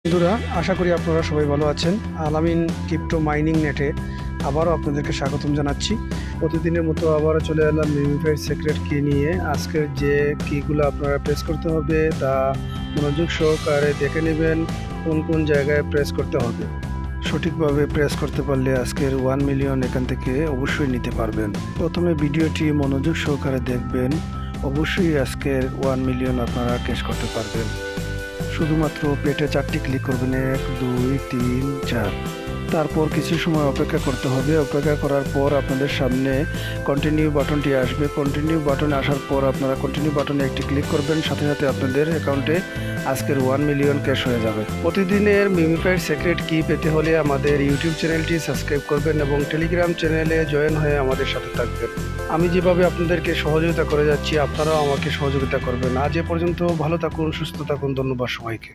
বন্ধুরা, আশা করি আপনারা সবাই ভালো আছেন। আলামিন ক্রিপ্টো মাইনিং নেটে আবারও আপনাদেরকে স্বাগতম জানাচ্ছি। প্রতিদিনের মতো আবারও চলে এলাম মিমিফাইড সিক্রেট কি নিয়ে। আজকের যে কিগুলো আপনারা প্রেস করতে হবে তা মনোযোগ সহকারে দেখে নেবেন কোন কোন জায়গায় প্রেস করতে হবে। সঠিকভাবে প্রেস করতে পারলে আজকের 1 মিলিয়ন এখান থেকে অবশ্যই নিতে পারবেন। প্রথমে ভিডিওটি মনোযোগ সহকারে দেখবেন, অবশ্যই আজকের 1 মিলিয়ন আপনারা ক্যাশ করতে পারবেন। শুধুমাত্র প্লেটে 4টি ক্লিক করবেন, 1 2 3 4। তারপর কিছু সময় অপেক্ষা করতে হবে। অপেক্ষা করার পর আপনাদের সামনে কন্টিনিউ বাটনটি আসবে। কন্টিনিউ বাটনে আসার পর আপনারা কন্টিনিউ বাটনে একটি ক্লিক করবেন, সাথে সাথে আপনাদের অ্যাকাউন্টে আজকের 1 মিলিয়ন ক্যাশ হয়ে যাবে। প্রতিদিনের মিমিফাইড সিক্রেট কি পেতে হলে আমাদের ইউটিউব চ্যানেলটি সাবস্ক্রাইব করবেন এবং টেলিগ্রাম চ্যানেলে জয়েন হয়ে আমাদের সাথে থাকবেন। আমি যেভাবে আপনাদেরকে সহযোগিতা করে যাচ্ছি, আপনারাও আমাকে সহযোগিতা করবেন। আজ এ পর্যন্ত ভালো থাকুন, সুস্থ থাকুন। ধন্যবাদ সবাইকে।